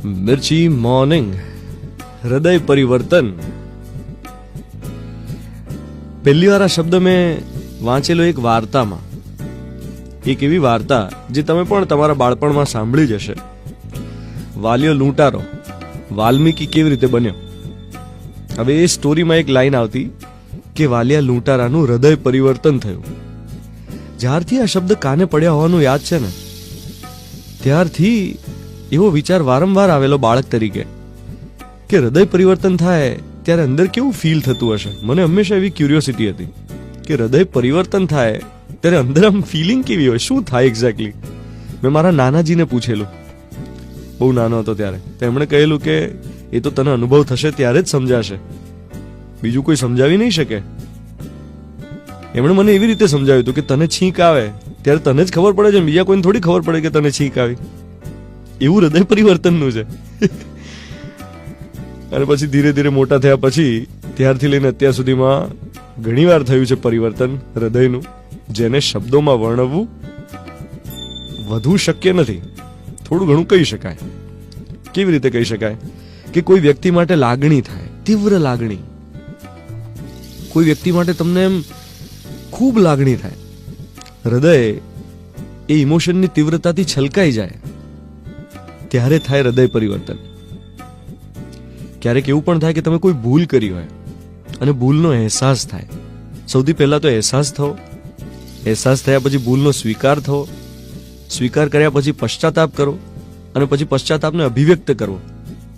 मिर्ची मॉर्निंग हृदय परिवर्तन પહેલી વાર આ શબ્દ મેં વાંચેલો એક વાર્તામાં, એક એવી વાર્તા જે તમે પણ તમારા બાળપણમાં સાંભળી જ હશે. વાલિયો લૂંટારો વાલ્મીકી કેવી રીતે બન્યો. હવે એ સ્ટોરીમાં એક લાઈન આવતી કે વાલિયા લૂંટારાનું હૃદય પરિવર્તન થયું. જ્યારથી આ શબ્દ કાને પડ્યા હોવાનું યાદ છે ને, ત્યારથી એવો વિચાર વારંવાર આવેલો બાળક તરીકે કે હૃદય પરિવર્તન થાય ત્યારે અંદર કેવું ફીલ થતું હશે. મને હંમેશા એવી ક્યુરિયોસિટી હતી કે હૃદય પરિવર્તન થાય ત્યારે અંદર આમ ફિલિંગ કેવી હોય, શું થાય એક્ઝેક્ટલી. મેં મારા નાનાજીને પૂછેલું, બહુ નાનો હતો ત્યારે. તેમણે કહેલું કે એ તો તને અનુભવ થશે ત્યારે જ સમજાશે, બીજું કોઈ સમજાવી નહીં શકે. એમણે મને એવી રીતે સમજાવ્યું હતું કે તને છીંક આવે ત્યારે તને જ ખબર પડે છે, બીજા કોઈને થોડી ખબર પડે કે તને છીંક આવી. એવું હૃદય પરિવર્તનનું છે. અને પછી ધીરે ધીરે મોટા થયા પછી ત્યારથી લઈને અત્યાર સુધીમાં ઘણી વાર થયું છે પરિવર્તન હૃદયનું, જેને શબ્દોમાં વર્ણવવું વધુ શક્ય નથી. થોડું ઘણું કહી શકાય. કેવી રીતે કહી શકાય કે કોઈ વ્યક્તિ માટે લાગણી થાય, તીવ્ર લાગણી. કોઈ વ્યક્તિ માટે તમને એમ ખૂબ લાગણી થાય, હૃદય એ ઇમોશનની તીવ્રતાથી છલકાઈ જાય, ત્યારે થાય હૃદય પરિવર્તન. ક્યારેક એવું પણ થાય કે તમે કોઈ ભૂલ કરી હોય અને ભૂલનો અહેસાસ થાય. સૌથી પહેલા તો અહેસાસ થવો, અહેસાસ થયા પછી ભૂલનો સ્વીકાર થવો, સ્વીકાર કર્યા પછી પશ્ચાતાપ કરો, અને પછી પશ્ચાતાપને અભિવ્યક્ત કરવો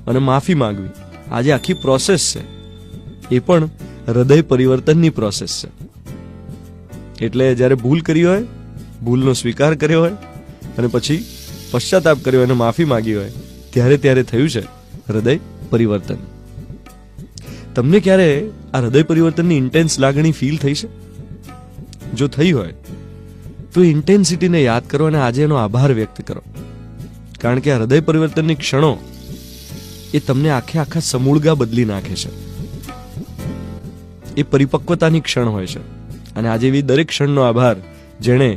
અને માફી માંગવી. આ જે આખી પ્રોસેસ છે એ પણ હૃદય પરિવર્તનની પ્રોસેસ છે. એટલે જ્યારે ભૂલ કરી હોય, ભૂલનો સ્વીકાર કર્યો હોય અને પછી પશ્ચાતાપ કર્યો અને માફી માંગી હોય, ત્યારે થયું છે હૃદય પરિવર્તન. તમને ક્યારે આ હૃદય પરિવર્તનની ઇન્ટેન્સ લાગણી ફીલ થઈ છે? જો થઈ હોય તો ઇન્ટેન્સિટીને યાદ કરો અને આજે એનો આભાર વ્યક્ત કરો. કારણ કે આ હૃદય પરિવર્તનની ક્ષણો એ તમને આખા સમૂળગા બદલી નાખે છે. એ પરિપક્વતાની ક્ષણ હોય છે. અને આજે એવી દરેક ક્ષણનો આભાર જેણે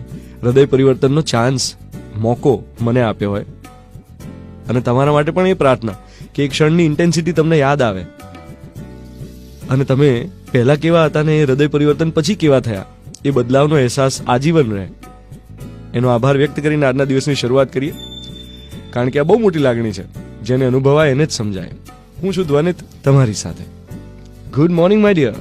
હૃદય પરિવર્તનનો ચાન્સ, મોકો મને આપ્યો હોય. અને તમારા માટે પણ એ પ્રાર્થના કે એક ક્ષણની ઇન્ટેન્સિટી તમને યાદ આવે અને તમે પહેલા કેવા હતા ને એ હૃદય પરિવર્તન પછી કેવા થયા, એ બદલાવનો અહેસાસ આજીવન રહે. એનો આભાર વ્યક્ત કરીને આજના દિવસની શરૂઆત કરીએ. કારણ કે આ બહુ મોટી લાગણી છે, જેને અનુભવાય એને જ સમજાય. હું છું ધ્વનિત, તમારી સાથે. Good morning my dear.